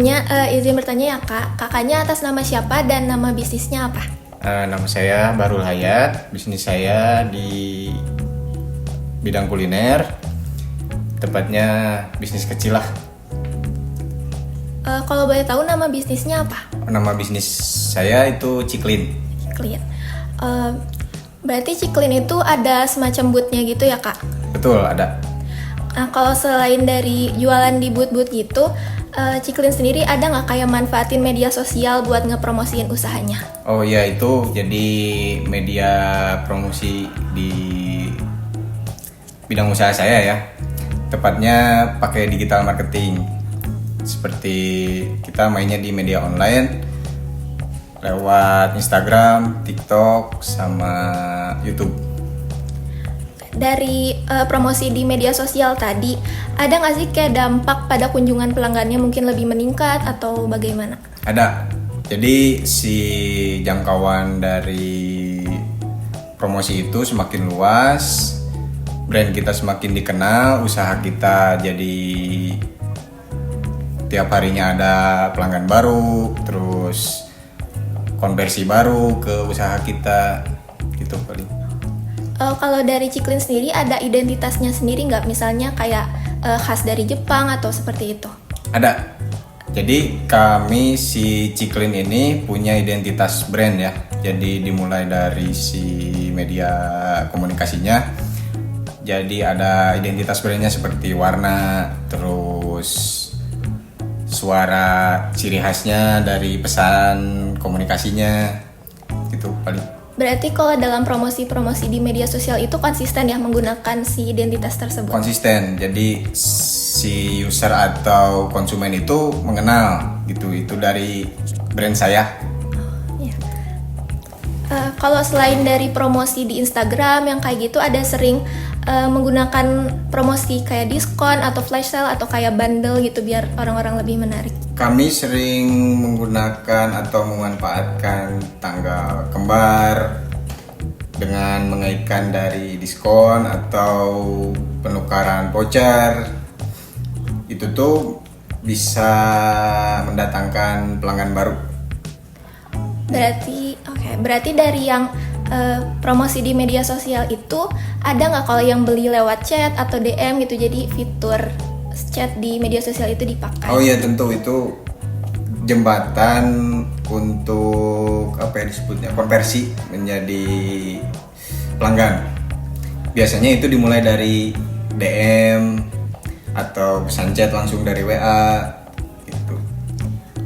Sebelumnya izin bertanya ya Kak, kakaknya atas nama siapa dan nama bisnisnya apa? Nama saya Bahrul Hayat, bisnis saya di bidang kuliner, tepatnya bisnis kecil lah. Kalau boleh tahu nama bisnisnya apa? Nama bisnis saya itu Ciklin. Ciklin. Berarti Ciklin itu ada semacam bootnya gitu ya Kak? Betul, ada. Nah kalau selain dari jualan di boot-boot gitu, Ciklin sendiri ada nggak kayak manfaatin media sosial buat ngepromosiin usahanya? Oh iya, itu jadi media promosi di bidang usaha saya ya. Tepatnya pakai digital marketing. Seperti kita mainnya di media online lewat Instagram, TikTok, sama YouTube. Dari promosi di media sosial tadi, ada nggak sih kayak dampak pada kunjungan pelanggannya mungkin lebih meningkat atau bagaimana? Ada. Jadi si jangkauan dari promosi itu semakin luas, brand kita semakin dikenal, usaha kita jadi tiap harinya ada pelanggan baru, terus konversi baru ke usaha kita, gitu paling. Kalau dari Ciklin sendiri ada identitasnya sendiri nggak? Misalnya kayak khas dari Jepang atau seperti itu? Ada. Jadi kami si Ciklin ini punya identitas brand ya. Jadi dimulai dari si media komunikasinya. Jadi ada identitas brandnya seperti warna, terus suara ciri khasnya dari pesan komunikasinya, gitu paling. Berarti kalau dalam promosi-promosi di media sosial itu konsisten ya menggunakan si identitas tersebut? Konsisten, jadi si user atau konsumen itu mengenal gitu, itu dari brand saya. Ya. Kalau selain dari promosi di Instagram yang kayak gitu, ada sering menggunakan promosi kayak diskon atau flash sale atau kayak bundle gitu biar orang-orang lebih menarik? Kami sering menggunakan atau memanfaatkan tanggal kembar dengan mengaitkan dari diskon atau penukaran voucher. Itu tuh bisa mendatangkan pelanggan baru. Berarti dari yang promosi di media sosial itu ada nggak kalau yang beli lewat chat atau DM gitu, jadi fitur chat di media sosial itu dipakai? Oh iya, tentu itu jembatan untuk apa ya disebutnya, konversi menjadi pelanggan. Biasanya itu dimulai dari DM atau pesan chat langsung dari WA gitu.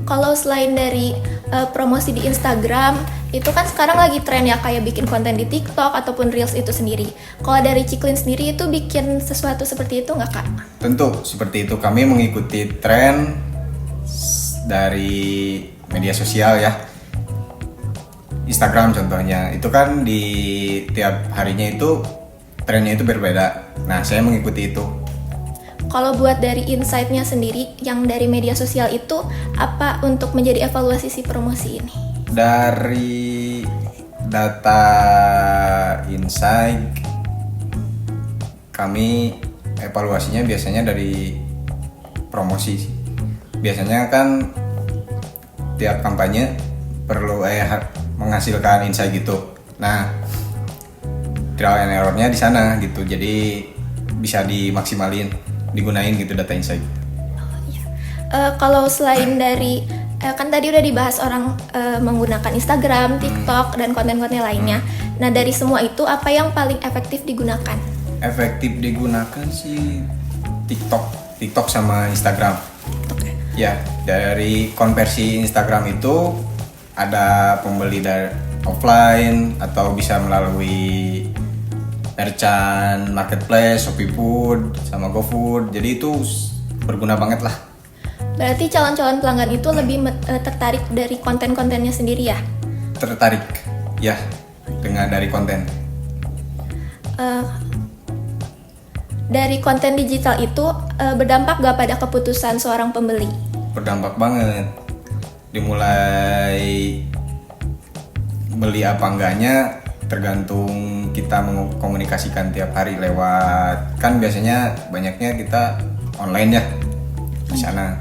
Kalau selain dari promosi di Instagram, itu kan sekarang lagi tren ya kayak bikin konten di TikTok ataupun Reels itu sendiri. Kalau dari Ciklin sendiri itu bikin sesuatu seperti itu nggak Kak? Tentu seperti itu, kami mengikuti tren dari media sosial ya. Instagram contohnya, itu kan di tiap harinya itu trennya itu berbeda. Nah, saya mengikuti itu. Kalau buat dari insight-nya sendiri yang dari media sosial itu apa untuk menjadi evaluasi si promosi ini? Dari data insight, kami evaluasinya biasanya dari promosi. Biasanya kan tiap kampanye perlu menghasilkan insight gitu. Nah, trial and error-nya di sana gitu. Jadi bisa dimaksimalin, digunain gitu data insight. Kalau selain dari kan tadi udah dibahas orang menggunakan Instagram, TikTok, dan konten-konten lainnya. Nah dari semua itu apa yang paling efektif digunakan? Efektif digunakan sih TikTok sama Instagram. Okay. Ya, dari konversi Instagram itu ada pembeli dari offline atau bisa melalui merchant, marketplace, Shopee Food, sama GoFood. Jadi itu berguna banget lah. Berarti calon-calon pelanggan itu lebih tertarik dari konten-kontennya sendiri ya? Tertarik, ya, dengan dari konten. Dari konten digital itu berdampak gak pada keputusan seorang pembeli? Berdampak banget. Dimulai beli apa enggaknya tergantung kita mengkomunikasikan tiap hari lewat, kan biasanya banyaknya kita online ya di sana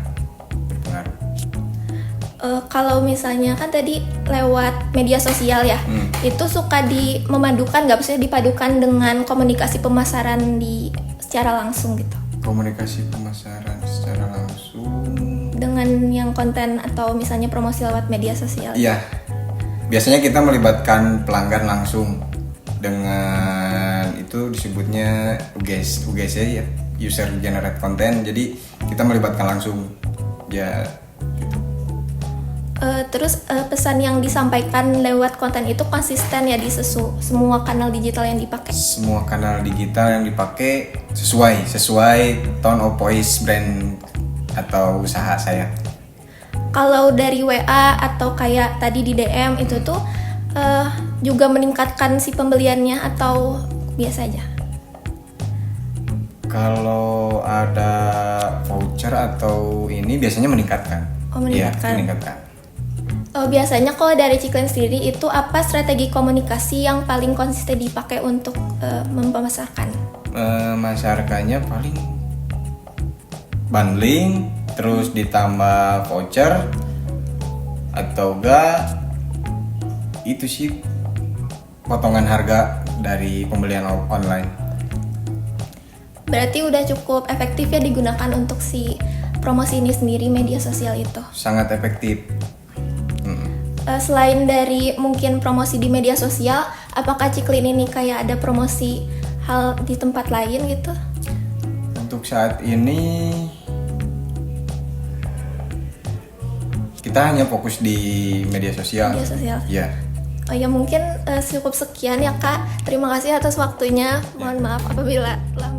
berpengaruh. Kalau misalnya kan tadi lewat media sosial ya, itu suka memadukan nggak, bisa dipadukan dengan komunikasi pemasaran secara langsung gitu. Komunikasi pemasaran secara langsung Dengan yang konten atau misalnya promosi lewat media sosial. iya, biasanya kita melibatkan pelanggan langsung dengan itu disebutnya UGC ya, user generate content. Jadi kita melibatkan langsung ya gitu. Terus pesan yang disampaikan lewat konten itu konsisten ya di semua kanal digital yang dipakai. Semua kanal digital yang dipakai sesuai tone of voice brand atau usaha saya. Kalau dari WA atau kayak tadi di DM itu tuh juga meningkatkan si pembeliannya atau biasa aja? Kalau ada voucher atau ini biasanya meningkatkan. Oh, meningkatkan. Iya, meningkatkan. Biasanya kalau dari Ciklen sendiri itu apa strategi komunikasi yang paling konsisten dipakai untuk memasarkan? Memasarkannya paling bundling, terus ditambah voucher atau enggak itu sih potongan harga dari pembelian online. Berarti udah cukup efektif ya digunakan untuk si promosi ini sendiri, media sosial itu. Sangat efektif. Selain dari mungkin promosi di media sosial, apakah Ciklin ini kayak ada promosi hal di tempat lain gitu? Untuk saat ini kita hanya fokus di media sosial. Media sosial. Ya. Oh ya, mungkin cukup sekian ya Kak. Terima kasih atas waktunya. Mohon maaf apabila telah